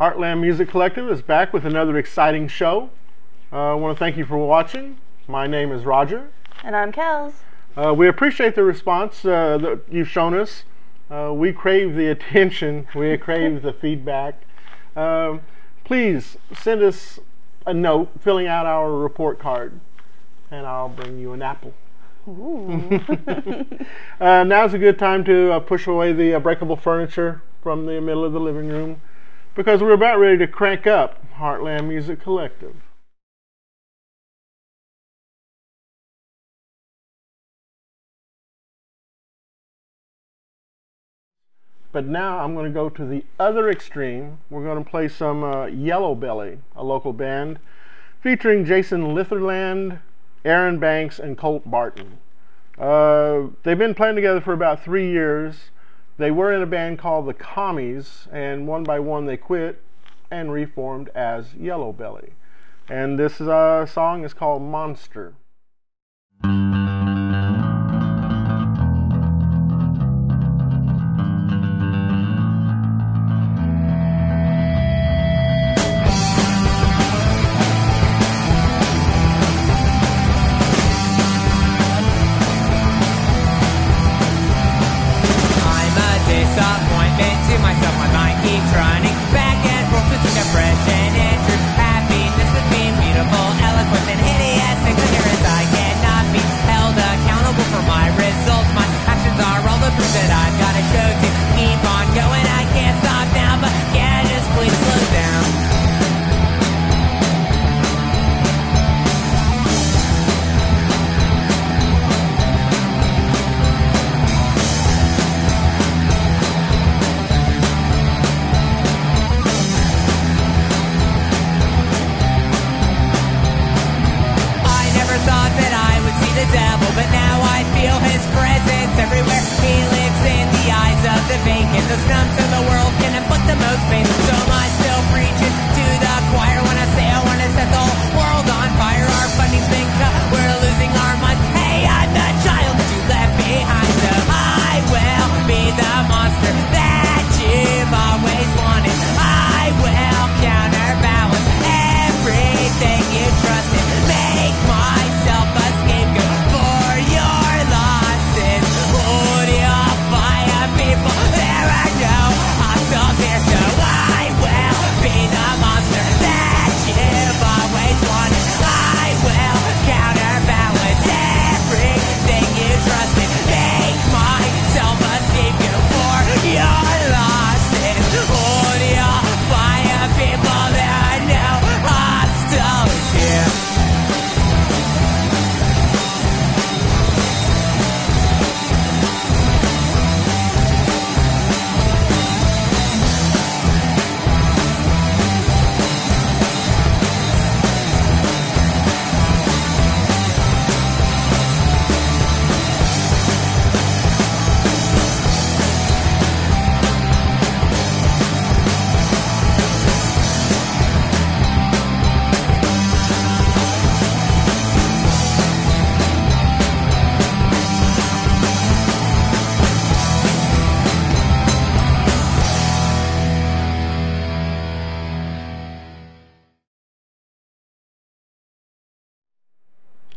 Heartland Music Collective is back with another exciting show. I want to thank you for watching. My name is Roger. And I'm Kels. We appreciate the response that you've shown us. We crave the attention. We crave the feedback. Please send us a note filling out our report card, and I'll bring you an apple. Ooh. Now's a good time to push away the breakable furniture from the middle of the living room, because we're about ready to crank up Heartland Music Collective. But now I'm going to go to the other extreme. We're going to play some Yellow Belly, a local band featuring Jason Litherland, Aaron Banks, and Colt Barton. They've been playing together for about 3 years. They were in a band called the Commies, and one by one they quit and reformed as Yellow Belly. And this song is called Monster.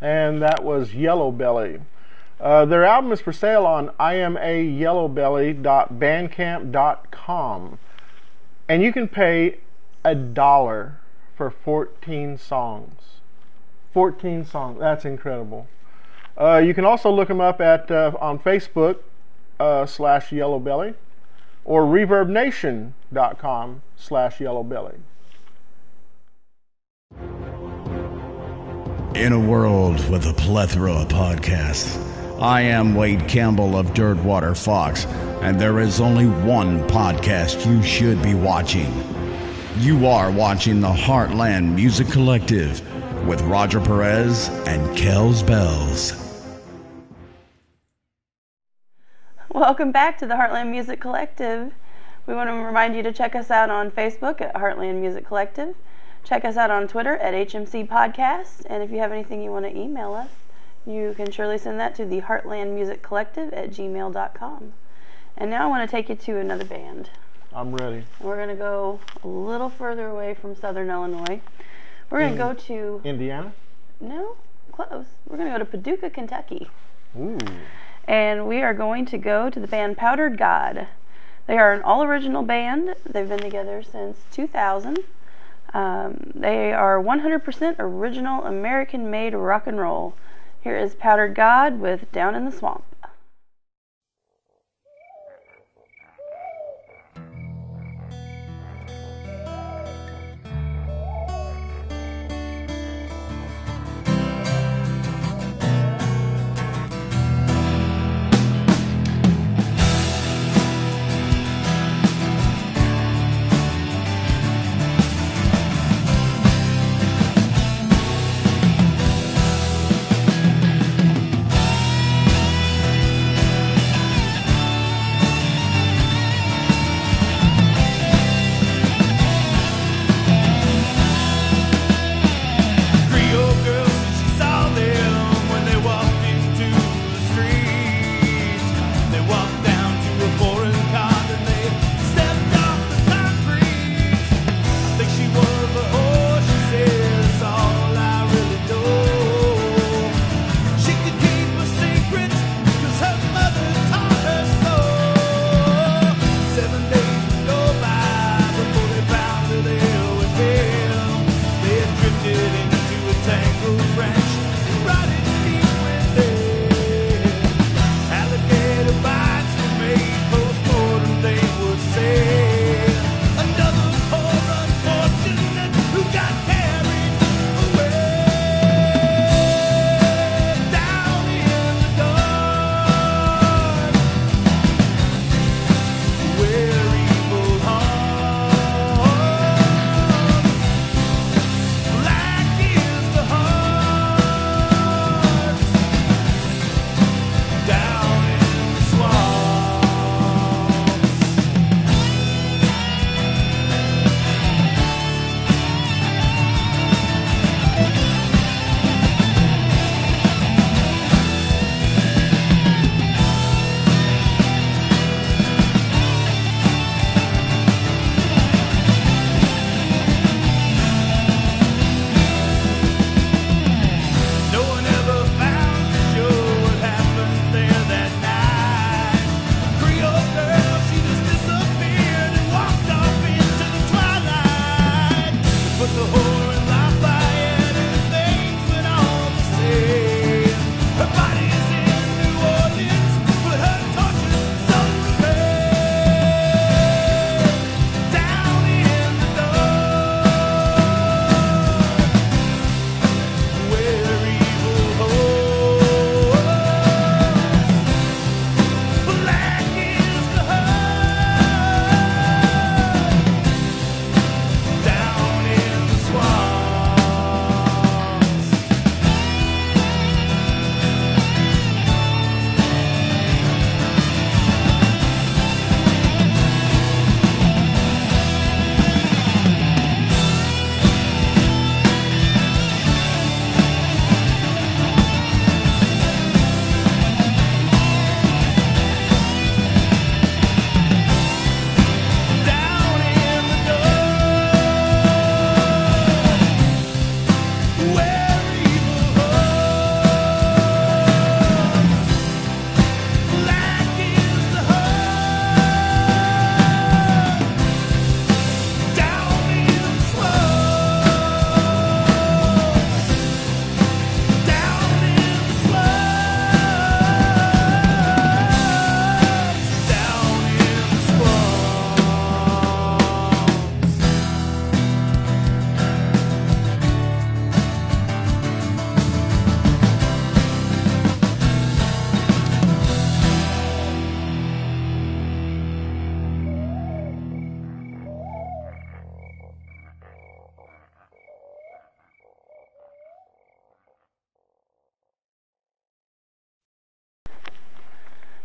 And that was Yellow Belly. Their album is for sale on imayellowbelly.bandcamp.com, and you can pay $1 for 14 songs. 14 songs. That's incredible. You can also look them up at on Facebook /YellowBelly or ReverbNation.com/YellowBelly. In a world with a plethora of podcasts, I am Wade Campbell of Dirtwater Fox, and there is only one podcast you should be watching. You are watching the Heartland Music Collective with Roger Perez and Kels Bells. Welcome back to the Heartland Music Collective. We want to remind you to check us out on Facebook at Heartland Music Collective. Check us out on Twitter at HMC Podcast, and if you have anything you want to email us, you can surely send that to the Heartland Music Collective at gmail.com. And now I want to take you to another band. I'm ready. We're going to go a little further away from southern Illinois. We're going to go to... Indiana? No, close. We're going to go to Paducah, Kentucky. Ooh. And we are going to go to the band Powdered God. They are an all-original band. They've been together since 2000. They are 100% original American-made rock and roll. Here is Powdered God with Down in the Swamp.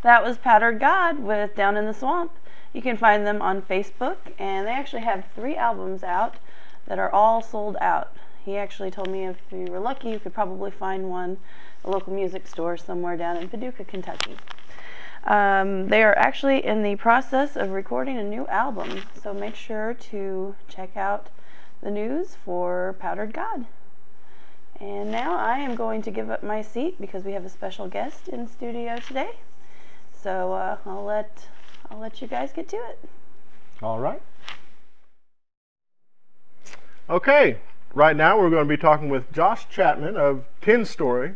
That was Powdered God with Down in the Swamp. You can find them on Facebook, and they actually have 3 albums out that are all sold out. He actually told me if you were lucky, you could probably find one at a local music store somewhere down in Paducah, Kentucky. They are actually in the process of recording a new album, so make sure to check out the news for Powdered God. And now I am going to give up my seat because we have a special guest in studio today. So I'll let you guys get to it. All right. Okay, right now we're going to be talking with Josh Chapman of 10 Story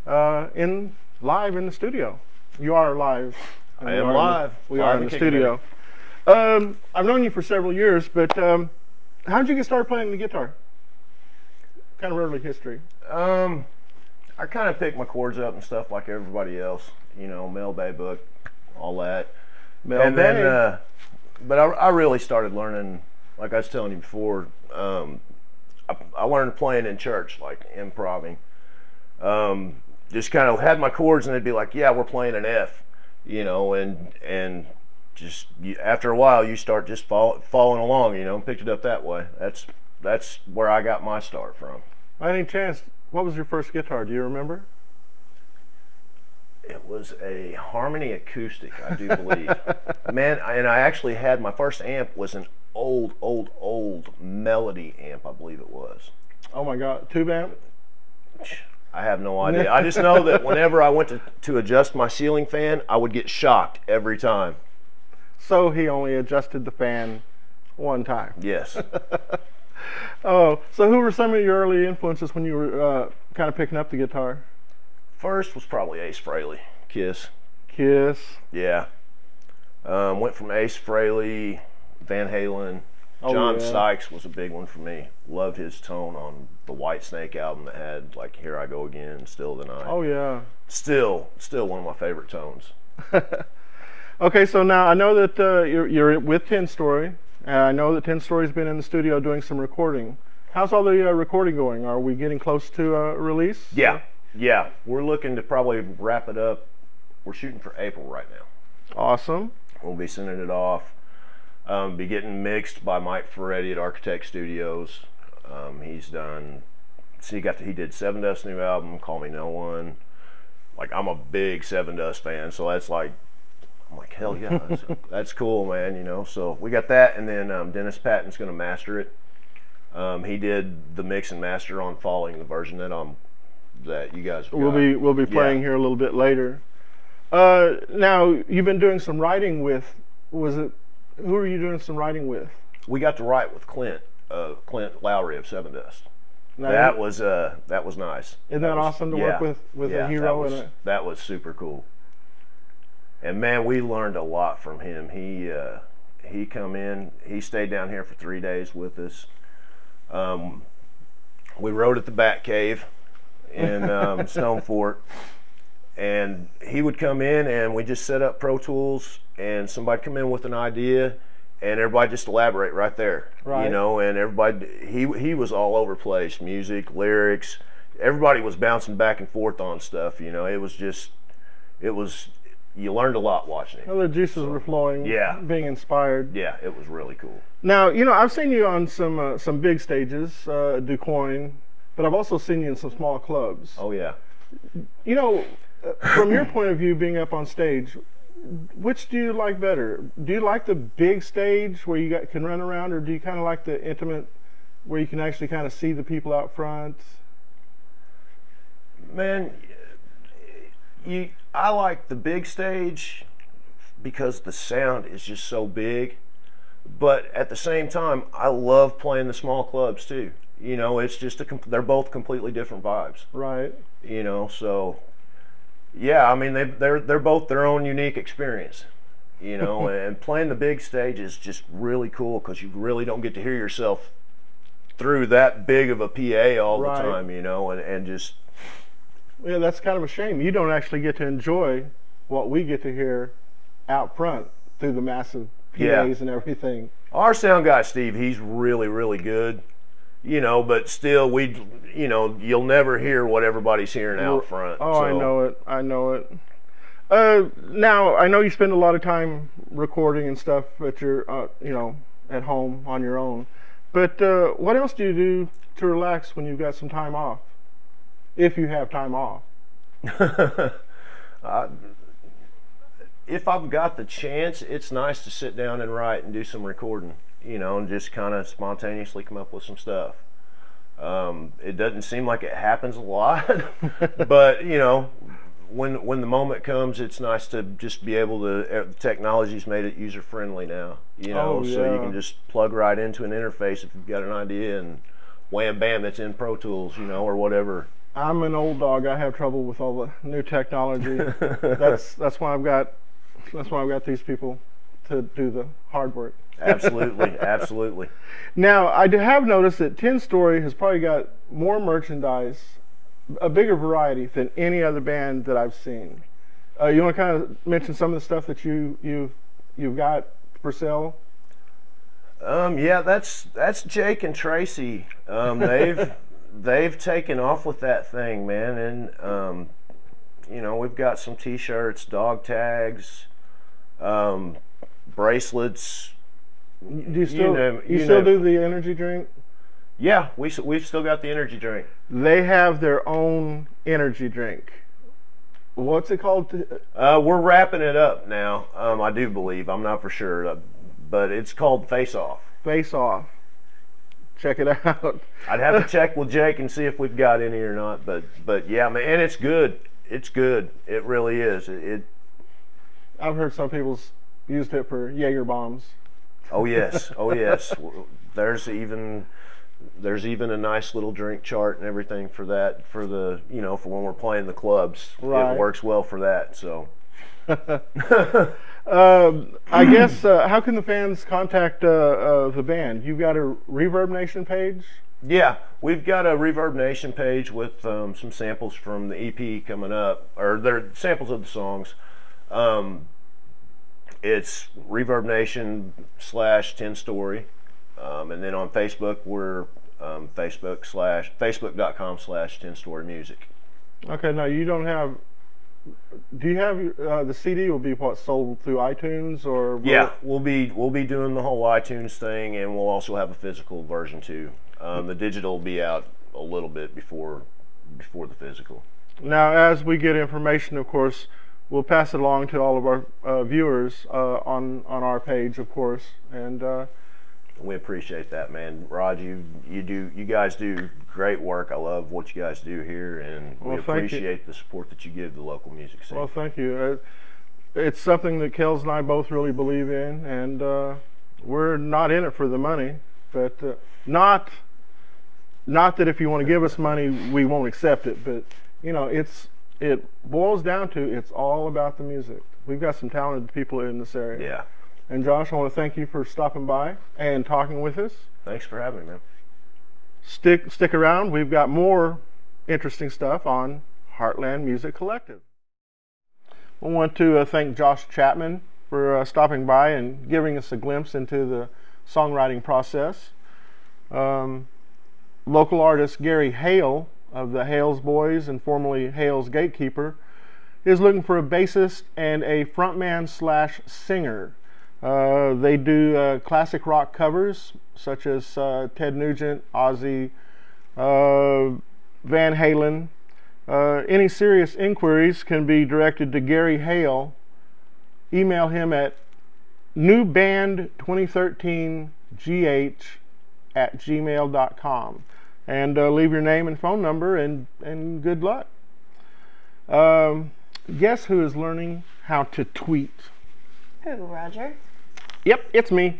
live in the studio. You are live. I am live. We are in the studio. I've known you for several years, but how did you get started playing the guitar? Kind of early history. I kind of picked my chords up and stuff like everybody else. You know, Mel Bay book, all that. Then, but I really started learning, like I was telling you before, I learned playing in church, like improving. Just kind of had my chords and they'd be like, yeah, we're playing an F, you know, and just after a while you start just following along, you know, and picked it up that way. That's where I got my start from. By any chance, what was your first guitar? Do you remember? It was a Harmony acoustic, I do believe. Man, and I actually had my first amp was an old Melody amp, I believe it was. Oh my God, tube amp? I have no idea. I just know that whenever I went to adjust my ceiling fan, I would get shocked every time. So he only adjusted the fan one time. Yes. Oh, so who were some of your early influences when you were kind of picking up the guitar? First was probably Ace Frehley, Kiss. Kiss. Yeah. Went from Ace Frehley, Van Halen. John Sykes was a big one for me. Loved his tone on the Whitesnake album that had like Here I Go Again, Still the Night. Oh yeah. Still one of my favorite tones. Okay, so now I know that you're with 10 Story, and I know that 10 Story's been in the studio doing some recording. How's all the recording going? Are we getting close to a release? Yeah. We're looking to probably wrap it up. We're shooting for April right now. Awesome. We'll be sending it off. Be getting mixed by Mike Ferretti at Architect Studios. He's done. He did Seven Dust's new album, Call Me No One. Like, I'm a big Seven Dust fan, so that's like, I'm like, hell yeah, that's cool, man. You know. So we got that, and then Dennis Patton's going to master it. He did the mix and master on Falling, the version that you guys got. We'll be playing here a little bit later. Now you've been doing some writing with. Who are you doing some writing with? We got to write with Clint Lowry of Seven Dust. Now, that was nice. Isn't that awesome to work with a hero? That was super cool. And man, we learned a lot from him. He come in. He stayed down here for 3 days with us. We rode at the Bat Cave in Stone Fort, and he would come in and we just set up Pro Tools, and somebody come in with an idea and everybody just elaborate right there. Right. You know, and everybody, he was all over the place, music, lyrics, everybody was bouncing back and forth on stuff. You know, you learned a lot watching it. Well, the juices were flowing. Yeah. Being inspired. Yeah, it was really cool. Now, you know, I've seen you on some big stages, DuQuoin, but I've also seen you in some small clubs. Oh yeah. You know, from your point of view, being up on stage, which do you like better? Do you like the big stage where you can run around, or do you kind of like the intimate where you can actually kind of see the people out front? Man, I like the big stage because the sound is just so big, but at the same time, I love playing the small clubs too. You know, it's just they're both completely different vibes. Right. You know, so yeah, I mean they're both their own unique experience. You know, and playing the big stage is just really cool because you really don't get to hear yourself through that big of a PA all the time. You know, and just. Yeah, that's kind of a shame. You don't actually get to enjoy what we get to hear out front through the massive PAs and everything. Our sound guy, Steve, he's really, really good. You know, but still, you'll never hear what everybody's hearing out front. Oh, so. I know it. Now, I know you spend a lot of time recording and stuff at your, at home on your own. But what else do you do to relax when you've got some time off? If you have time off. if I've got the chance, it's nice to sit down and write and do some recording, and just kind of spontaneously come up with some stuff. It doesn't seem like it happens a lot, but when the moment comes, it's nice to just be able to. Technology's made it user friendly now, so you can just plug right into an interface if you've got an idea, and wham bam, it's in Pro Tools, or whatever. I'm an old dog. I have trouble with all the new technology. that's why I've got these people to do the hard work. Absolutely, absolutely. Now, I have noticed that 10 Story has probably got more merchandise, a bigger variety than any other band that I've seen. You want to kind of mention some of the stuff that you've got for sale? Yeah, that's Jake and Tracy. They've taken off with that thing, man, and we've got some T-shirts, dog tags, bracelets. Do you still do the energy drink? Yeah, we've still got the energy drink. They have their own energy drink. What's it called? We're wrapping it up now. I do believe. I'm not for sure, but it's called Face Off. Face Off. Check it out. I'd have to check with Jake and see if we've got any or not. But yeah, man, and it's good. It's good. It really is. I've heard some people's used it for Jaeger bombs. Oh yes. Oh yes. There's even a nice little drink chart and everything for that, for the for when we're playing the clubs. Right. It works well for that. So. I guess how can the fans contact the band? You've got a Reverb Nation page? Yeah, we've got a Reverb Nation page with some samples from the EP coming up, or they're samples of the songs. It's Reverb Nation /10 Story, and then on Facebook we're Facebook.com/10 Story Music. Okay, now you don't have. Do you have the CD will be sold through iTunes or? Yeah, we'll be doing the whole iTunes thing, and we'll also have a physical version too. The digital will be out a little bit before the physical. Now, as we get information, of course, we'll pass it along to all of our viewers on our page, of course, and. We appreciate that, man. Rod, you guys do great work. I love what you guys do here, and we appreciate the support that you give the local music scene. Well, thank you. It's something that Kels and I both really believe in, and we're not in it for the money, but not that if you want to give us money, we won't accept it, but it boils down to it's all about the music. We've got some talented people in this area. Yeah. And Josh, I want to thank you for stopping by and talking with us. Thanks for having me, man. Stick around. We've got more interesting stuff on Heartland Music Collective. I want to thank Josh Chapman for stopping by and giving us a glimpse into the songwriting process. Local artist Gary Hale of the Hales Boys and formerly Hales Gatekeeper is looking for a bassist and a frontman/singer. They do classic rock covers such as Ted Nugent, Ozzy, Van Halen. Any serious inquiries can be directed to Gary Hale. Email him at newband2013gh@gmail.com and leave your name and phone number and good luck. Guess who is learning how to tweet? Who, Roger? Yep, it's me.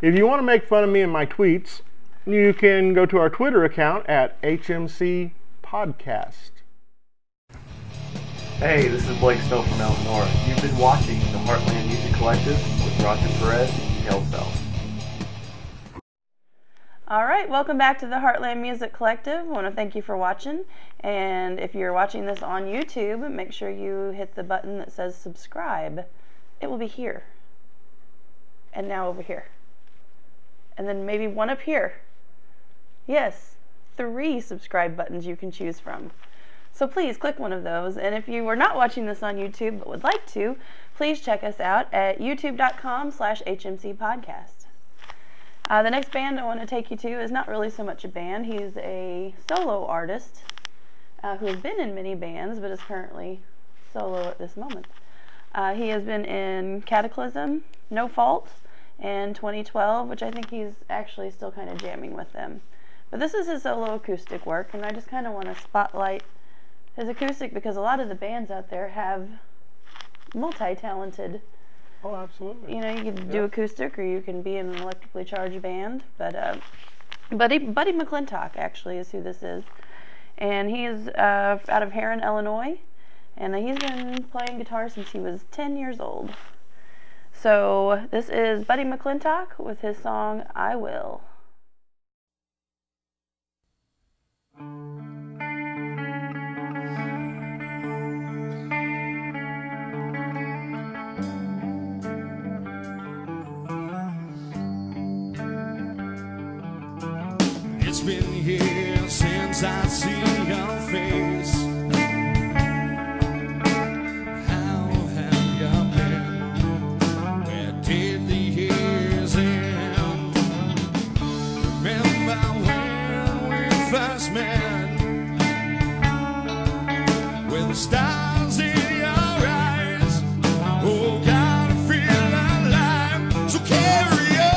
If you want to make fun of me and my tweets, you can go to our Twitter account at HMC Podcast. Hey, this is Blake Snow from Elmore. You've been watching the Heartland Music Collective with Roger Perez and Kel Fell. All right, welcome back to the Heartland Music Collective. I want to thank you for watching. And if you're watching this on YouTube, make sure you hit the button that says subscribe. It will be here. And now over here. And then maybe one up here. Yes, 3 subscribe buttons you can choose from. So please click one of those. And if you are not watching this on YouTube but would like to, please check us out at youtube.com/HMC Podcast. The next band I want to take you to is not really so much a band. He's a solo artist who has been in many bands but is currently solo at this moment. He has been in Cataclysm, No Fault, and 2012, which I think he's actually still kind of jamming with them. But this is his solo acoustic work, and I just kind of want to spotlight his acoustic because a lot of the bands out there have multi-talented. Oh, absolutely. You know, you can do acoustic or you can be in an electrically charged band. But Buddy McClintock actually is who this is. And he is out of Heron, Illinois. And he's been playing guitar since he was 10 years old. So this is Buddy McClintock with his song, I Will. It's been years since I see your face. How have you been? Where did the years end? Remember when we first met? With the stars in your eyes. Oh, gotta feel alive. So carry on.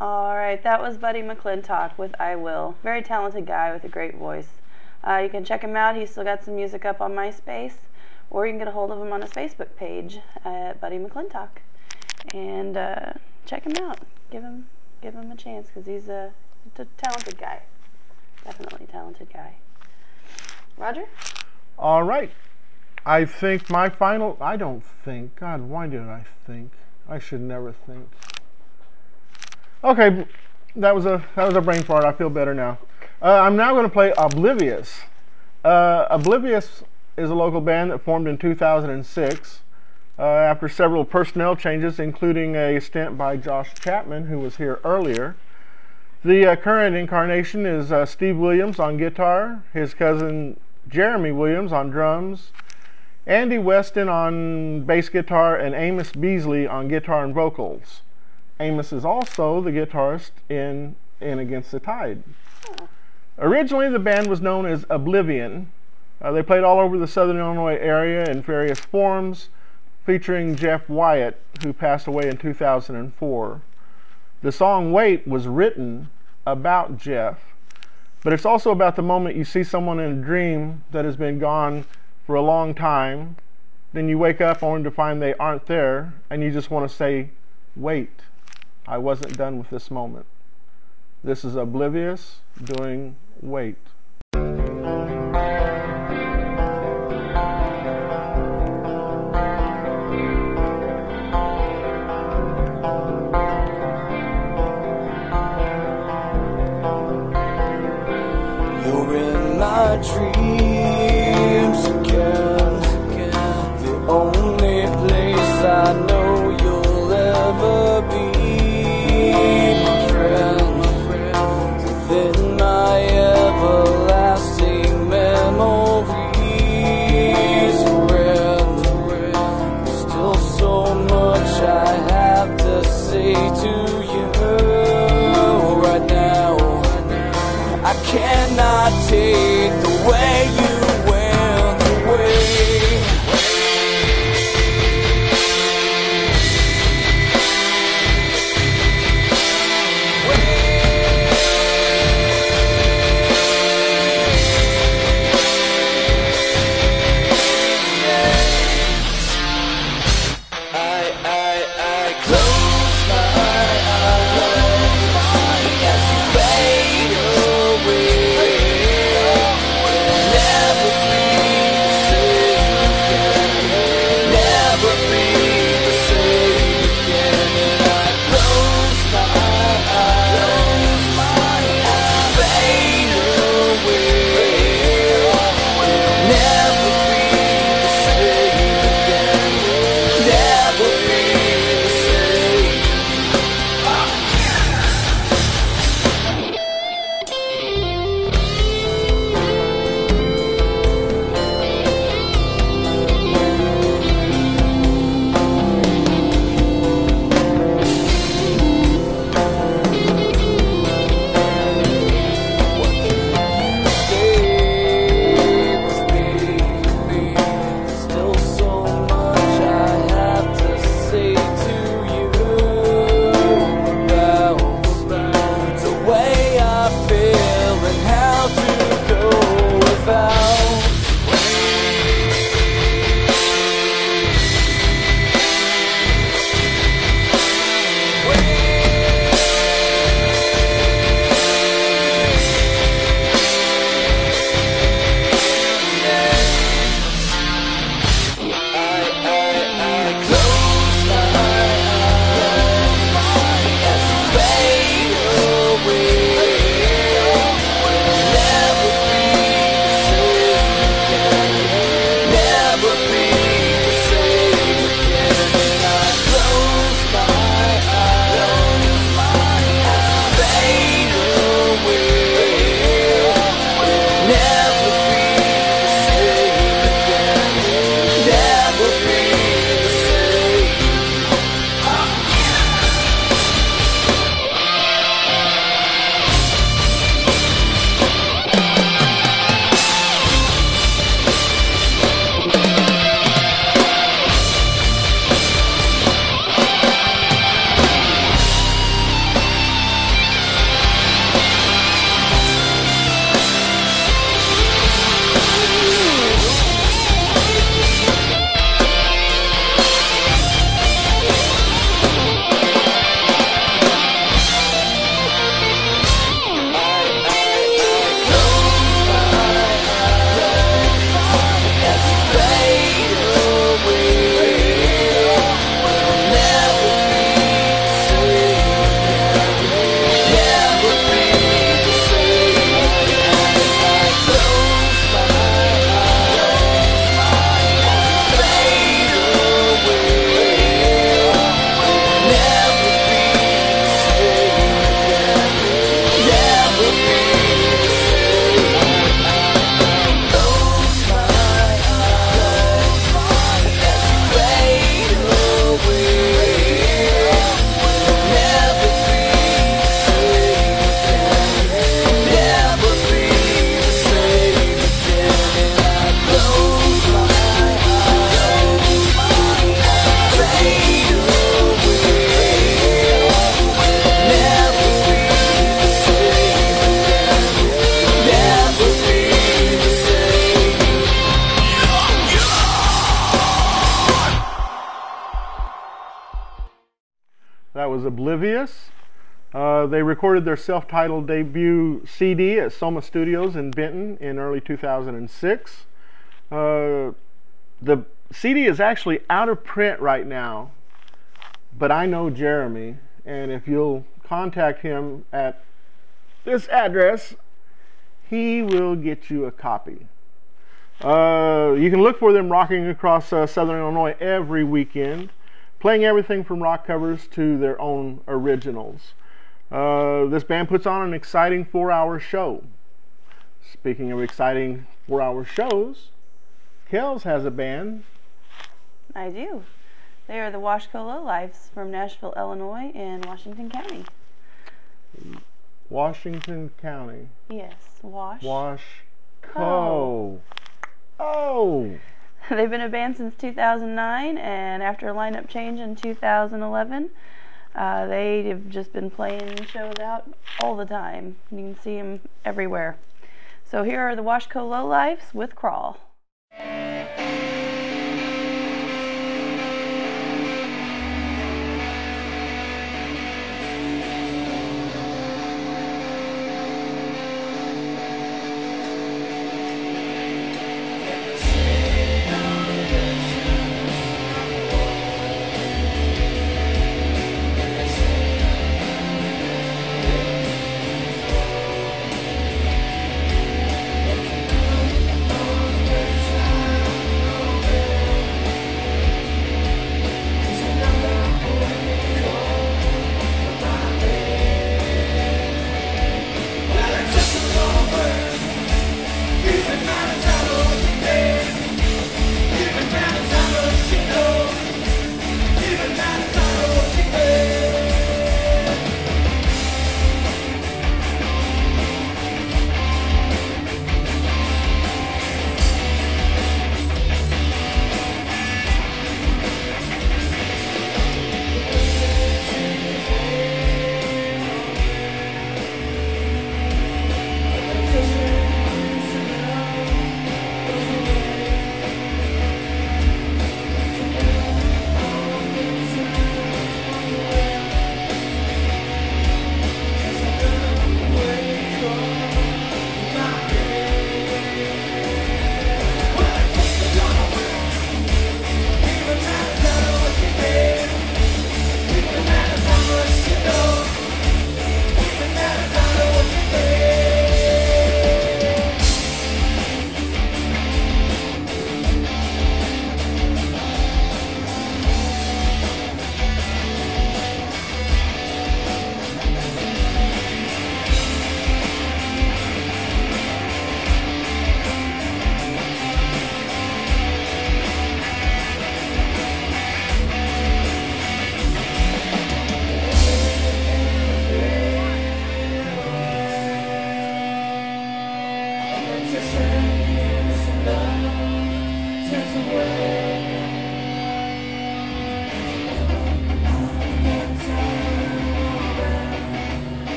Alright, that was Buddy McClintock with I Will. Very talented guy with a great voice. You can check him out. He's still got some music up on MySpace, or you can get a hold of him on his Facebook page at Buddy McClintock. And check check him out. Give him a chance because he's a talented guy. Definitely talented guy. Roger? All right. I think my final... I don't think. God, why did I think? I should never think. Okay, that was a brain fart. I feel better now. I'm now going to play Oblivious. Oblivious is a local band that formed in 2006 after several personnel changes, including a stint by Josh Chapman, who was here earlier. The current incarnation is Steve Williams on guitar, his cousin Jeremy Williams on drums, Andy Weston on bass guitar, and Amos Beasley on guitar and vocals. Amos is also the guitarist in Against the Tide. Originally, the band was known as Oblivion. They played all over the Southern Illinois area in various forms, featuring Jeff Wyatt, who passed away in 2004. The song Wait was written about Jeff, but it's also about the moment you see someone in a dream that has been gone for a long time, then you wake up only to find they aren't there, and you just want to say, wait, I wasn't done with this moment. This is Oblivious doing Wait. You're in my dreams again, the only place I know you'll ever be, my friend, within my everlasting memories. Friend, there's still so much I have to say to you right now. I cannot take the way you went away. I close my eyes as you fade away. Never be the same again. Never be the same again. And I close my eyes as you fade away. Never be the same again. Never be the same. Stay with me. Still so much I have to say to you about the way I feel and how to go without. I close my eyes as you fade away. Never be the same again. Never be the same again. And I close my eyes. That was Oblivious. They recorded their self-titled debut CD at Soma Studios in Benton in early 2006. The CD is actually out of print right now, but I know Jeremy, and if you'll contact him at this address, he will get you a copy. You can look for them rocking across Southern Illinois every weekend, playing everything from rock covers to their own originals. This band puts on an exciting 4-hour show. Speaking of exciting 4-hour shows, Kels has a band. I do. They are the Washco Lowlifes from Nashville, Illinois, and Washington County. Washington County. Yes, Washco. Oh! They've been a band since 2009, and after a lineup change in 2011, they have just been playing shows out all the time. You can see them everywhere. So here are the Washco Lowlifes with Crawl.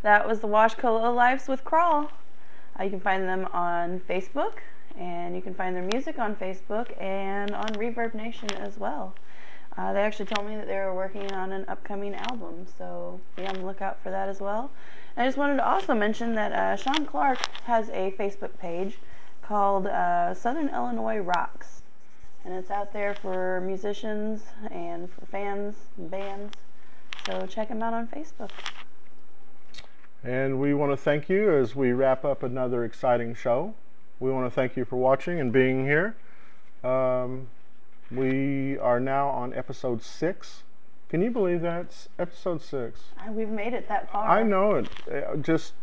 That was the Washco Lowlifes with Crawl. You can find them on Facebook, and you can find their music on Facebook and on Reverb Nation as well. They actually told me that they were working on an upcoming album, so be on the lookout for that as well. And I just wanted to also mention that Sean Clark has a Facebook page called Southern Illinois Rocks, and it's out there for musicians and for fans and bands, so check him out on Facebook. And we want to thank you as we wrap up another exciting show. We want to thank you for watching and being here. We are now on episode 6. Can you believe that? It's episode 6. We've made it that far. I know it. Just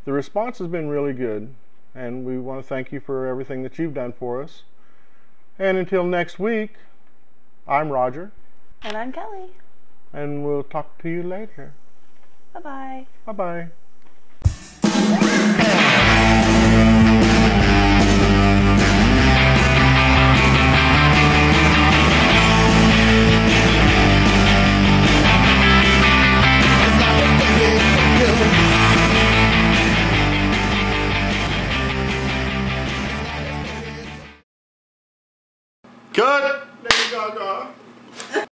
the response has been really good, and we want to thank you for everything that you've done for us. And until next week, I'm Roger. And I'm Kelly. And we'll talk to you later. Bye-bye. Bye-bye. Cut! Lady Gaga.